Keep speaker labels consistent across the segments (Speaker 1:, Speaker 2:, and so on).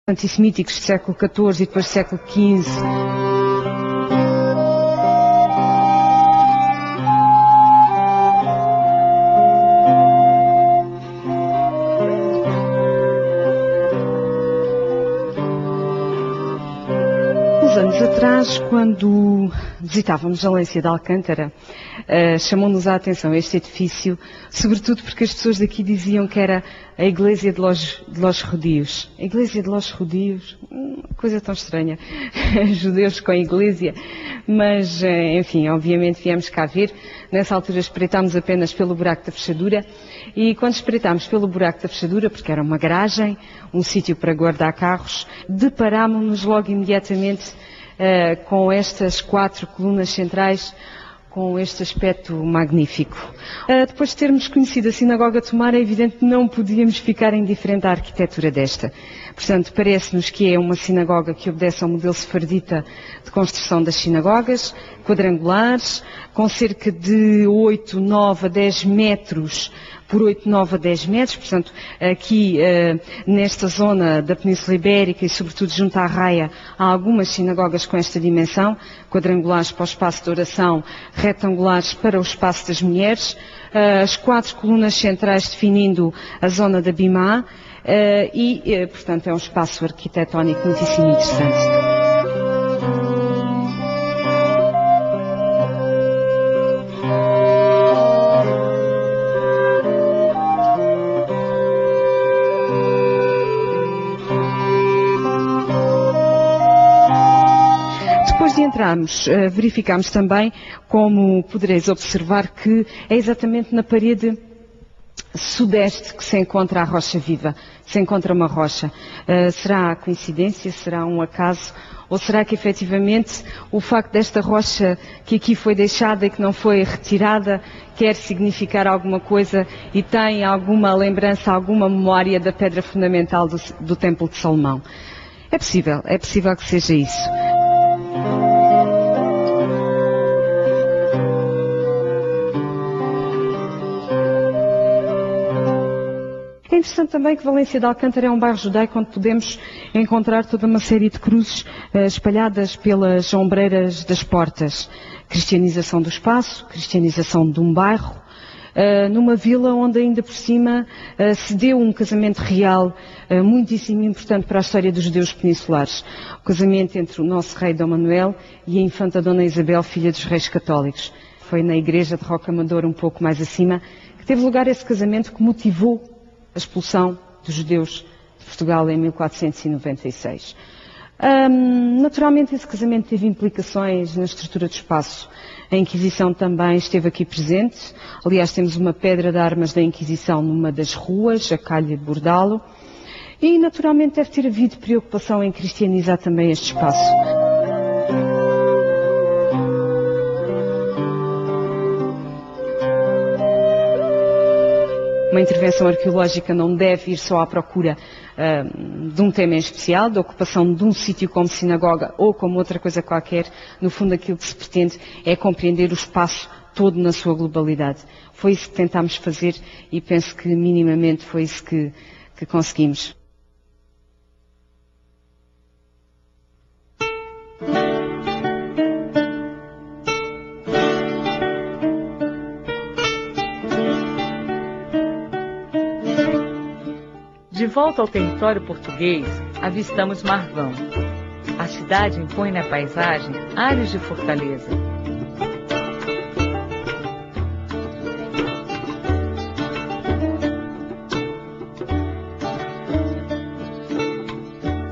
Speaker 1: antissemíticos do século XIV e depois do século XV. Uns anos atrás, quando visitávamos Valência de Alcântara, chamou-nos a atenção este edifício, sobretudo porque as pessoas daqui diziam que era a Igreja de los Judíos. A Igreja de los Judíos, coisa tão estranha, judeus com a Igreja, mas enfim, obviamente viemos cá ver. Nessa altura espreitámos apenas pelo buraco da fechadura e quando espreitámos pelo buraco da fechadura, porque era uma garagem, um sítio para guardar carros, deparámos-nos logo imediatamente com estas 4 colunas centrais, com este aspecto magnífico. Depois de termos conhecido a Sinagoga de Tomar, é evidente que não podíamos ficar indiferente à arquitetura desta. Portanto, parece-nos que é uma sinagoga que obedece ao modelo sefardita de construção das sinagogas, quadrangulares, com cerca de 8, 9 a 10 metros por 8, 9 a 10 metros, portanto, aqui nesta zona da Península Ibérica e sobretudo junto à Raia, há algumas sinagogas com esta dimensão, quadrangulares para o espaço de oração, retangulares para o espaço das mulheres, as 4 colunas centrais definindo a zona da Bimá e, portanto, é um espaço arquitetónico muitíssimo interessante. Depois de entrarmos, verificámos também, como podereis observar, que é exatamente na parede sudeste que se encontra a rocha viva, se encontra uma rocha. Será coincidência, será um acaso, ou será que efetivamente o facto desta rocha que aqui foi deixada e que não foi retirada quer significar alguma coisa e tem alguma lembrança, alguma memória da pedra fundamental do Templo de Salomão? É possível que seja isso. É interessante também que Valência de Alcântara é um bairro judaico onde podemos encontrar toda uma série de cruzes espalhadas pelas ombreiras das portas. Cristianização do espaço, cristianização de um bairro, numa vila onde ainda por cima se deu um casamento real muitíssimo importante para a história dos judeus peninsulares. O casamento entre o nosso rei Dom Manuel e a infanta Dona Isabel, filha dos reis católicos. Foi na igreja de Rocamadouro, um pouco mais acima, que teve lugar esse casamento que motivou a expulsão dos judeus de Portugal em 1496. Naturalmente esse casamento teve implicações na estrutura do espaço. A Inquisição também esteve aqui presente. Aliás, temos uma pedra de armas da Inquisição numa das ruas, a Calha de Bordalo. E naturalmente deve ter havido preocupação em cristianizar também este espaço. Uma intervenção arqueológica não deve ir só à procura de um tema em especial, da ocupação de um sítio como sinagoga ou como outra coisa qualquer. No fundo, aquilo que se pretende é compreender o espaço todo na sua globalidade. Foi isso que tentámos fazer e penso que minimamente foi isso que conseguimos.
Speaker 2: De volta ao território português, avistamos Marvão. A cidade impõe na paisagem ares de fortaleza.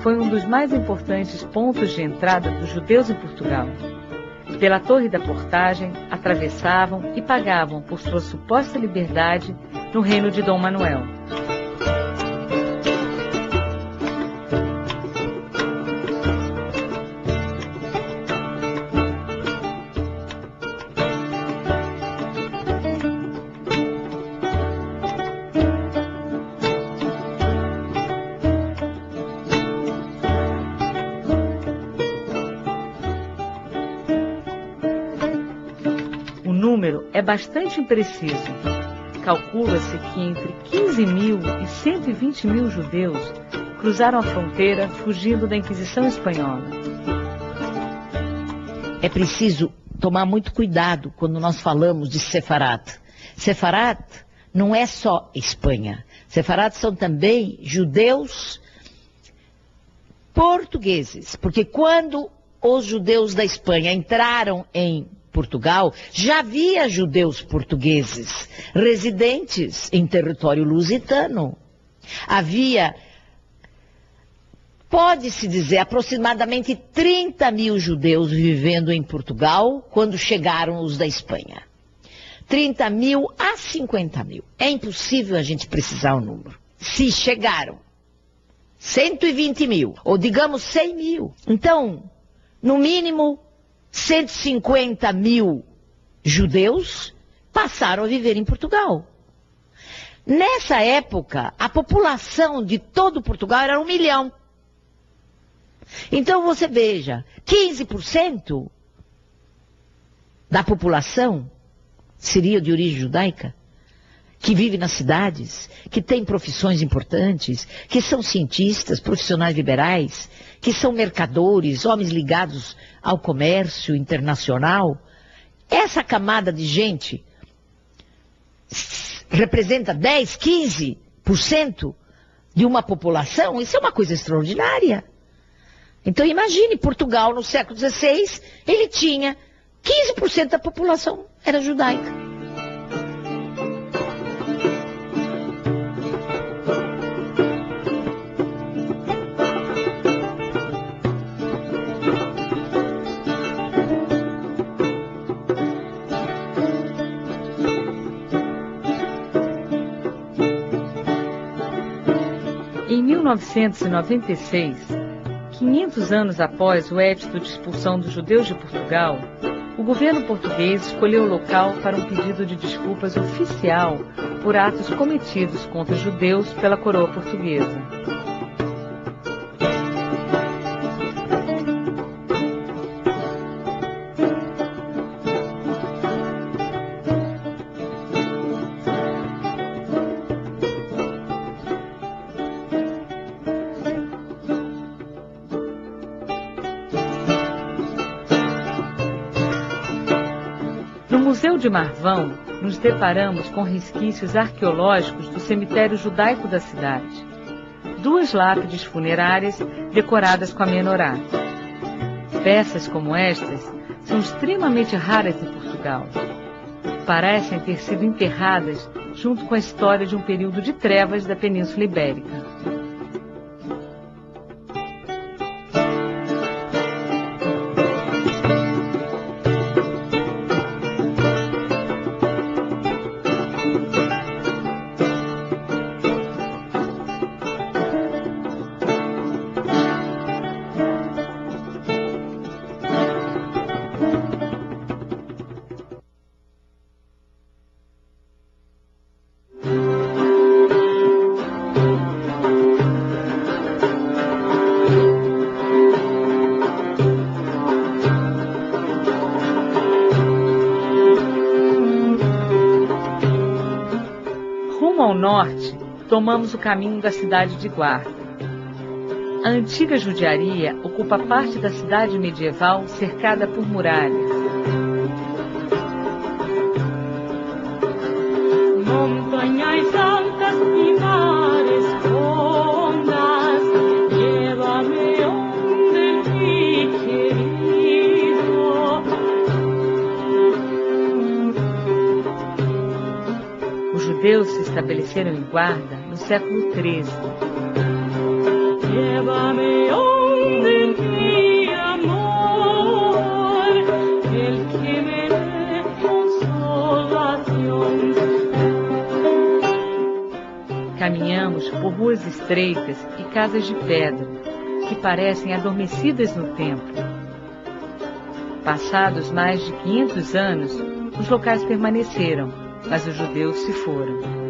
Speaker 2: Foi um dos mais importantes pontos de entrada dos judeus em Portugal. Pela Torre da Portagem, atravessavam e pagavam por sua suposta liberdade no reino de Dom Manuel. O número é bastante impreciso. Calcula-se que entre 15 mil e 120 mil judeus cruzaram a fronteira fugindo da Inquisição Espanhola.
Speaker 3: É preciso tomar muito cuidado quando nós falamos de Sefarad. Sefarad não é só Espanha. Sefarad são também judeus portugueses, porque quando os judeus da Espanha entraram em Portugal, já havia judeus portugueses residentes em território lusitano. Havia, pode-se dizer, aproximadamente 30 mil judeus vivendo em Portugal quando chegaram os da Espanha. 30 mil a 50 mil. É impossível a gente precisar o número. Se chegaram 120 mil, ou digamos 100 mil, então, no mínimo, 150 mil judeus passaram a viver em Portugal. Nessa época, a população de todo Portugal era 1 milhão. Então você veja, 15% da população seria de origem judaica, que vive nas cidades, que tem profissões importantes, que são cientistas, profissionais liberais, que são mercadores, homens ligados ao comércio internacional. Essa camada de gente representa 10, 15% de uma população. Isso é uma coisa extraordinária. Então imagine, Portugal no século XVI, ele tinha 15% da população era judaica.
Speaker 2: Em 1996, 500 anos após o Edito de expulsão dos judeus de Portugal, o governo português escolheu o local para um pedido de desculpas oficial por atos cometidos contra judeus pela coroa portuguesa. No Museu de Marvão, nos deparamos com resquícios arqueológicos do cemitério judaico da cidade. 2 lápides funerárias decoradas com a menorá. Peças como estas são extremamente raras em Portugal. Parecem ter sido enterradas junto com a história de um período de trevas da Península Ibérica. Ao norte, tomamos o caminho da cidade de Guarda. A antiga judiaria ocupa parte da cidade medieval cercada por muralhas.
Speaker 4: Montanhas altas e mares fondas, llévame onde ti querido.
Speaker 2: Os judeus se estabeleceram em Guarda no século XIII.
Speaker 4: Llévame onde ti amor, el que me dé consolación.
Speaker 2: Caminhamos por ruas estreitas e casas de pedra, que parecem adormecidas no templo. Passados mais de 500 anos, os locais permaneceram, mas os judeus se foram.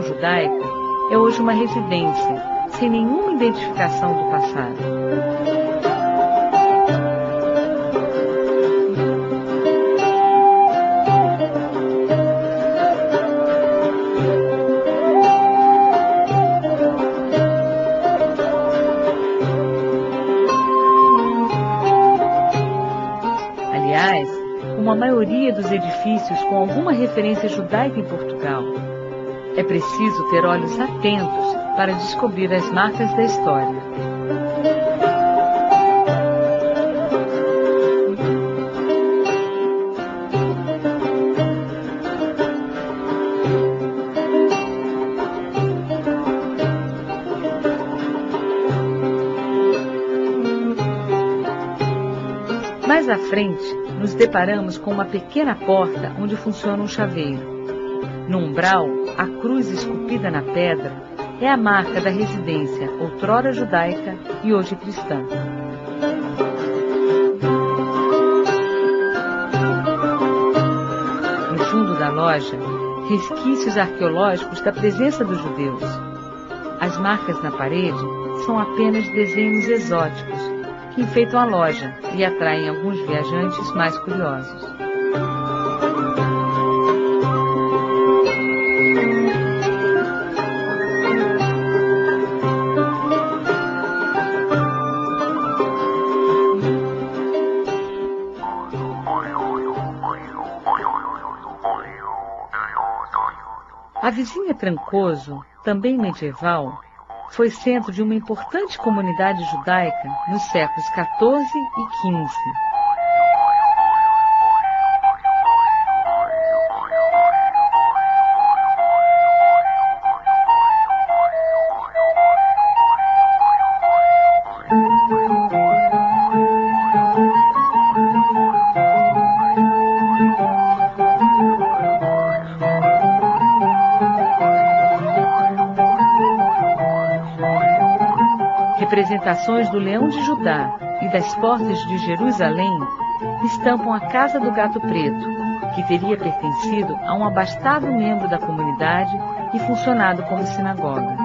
Speaker 2: capital judaica é hoje uma residência, sem nenhuma identificação do passado. Como a maioria dos edifícios com alguma referência judaica em Portugal, é preciso ter olhos atentos para descobrir as marcas da história. Mais à frente, nos deparamos com uma pequena porta onde funciona um chaveiro. No umbral, a cruz esculpida na pedra é a marca da residência outrora judaica e hoje cristã. No fundo da loja, resquícios arqueológicos da presença dos judeus. As marcas na parede são apenas desenhos exóticos que enfeitam a loja e atraem alguns viajantes mais curiosos. A vizinha Trancoso, também medieval, foi centro de uma importante comunidade judaica nos séculos XIV e XV. Representações do Leão de Judá e das portas de Jerusalém estampam a Casa do Gato Preto, que teria pertencido a um abastado membro da comunidade e funcionado como sinagoga.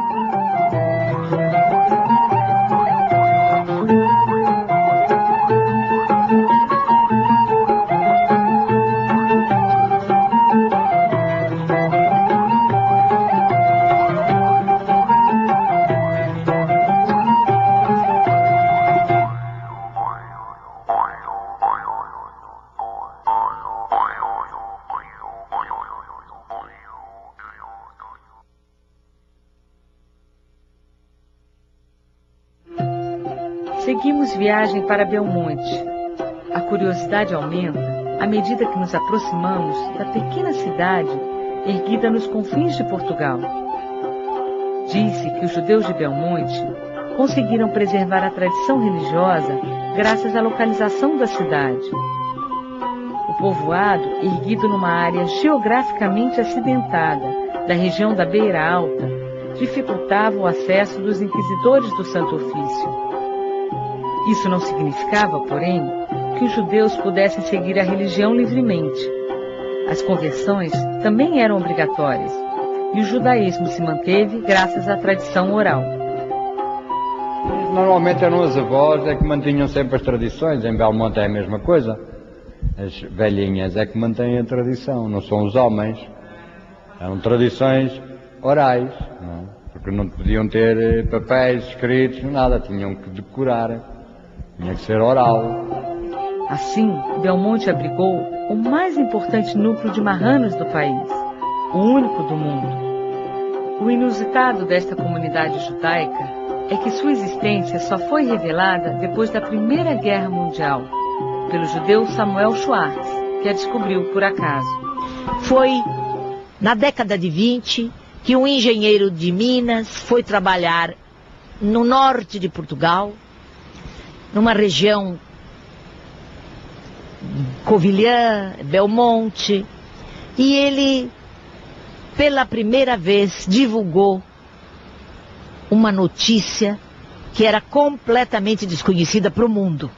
Speaker 2: Seguimos viagem para Belmonte. A curiosidade aumenta à medida que nos aproximamos da pequena cidade erguida nos confins de Portugal. Diz-se que os judeus de Belmonte conseguiram preservar a tradição religiosa graças à localização da cidade. O povoado, erguido numa área geograficamente acidentada da região da Beira Alta, dificultava o acesso dos inquisidores do Santo Ofício. Isso não significava, porém, que os judeus pudessem seguir a religião livremente. As conversões também eram obrigatórias, e o judaísmo se manteve graças à tradição oral.
Speaker 5: Normalmente eram as avós que mantinham sempre as tradições. Em Belmonte é a mesma coisa. As velhinhas é que mantêm a tradição, não são os homens. Eram tradições orais, não? Porque não podiam ter papéis escritos, nada, tinham que decorar. Tinha que ser oral.
Speaker 2: Assim, Belmonte abrigou o mais importante núcleo de marranos do país, o único do mundo. O inusitado desta comunidade judaica é que sua existência só foi revelada depois da Primeira Guerra Mundial, pelo judeu Samuel Schwartz, que a descobriu por acaso.
Speaker 3: Foi na década de 20 que um engenheiro de Minas foi trabalhar no norte de Portugal, numa região Covilhã, Belmonte, e ele, pela primeira vez, divulgou uma notícia que era completamente desconhecida para o mundo.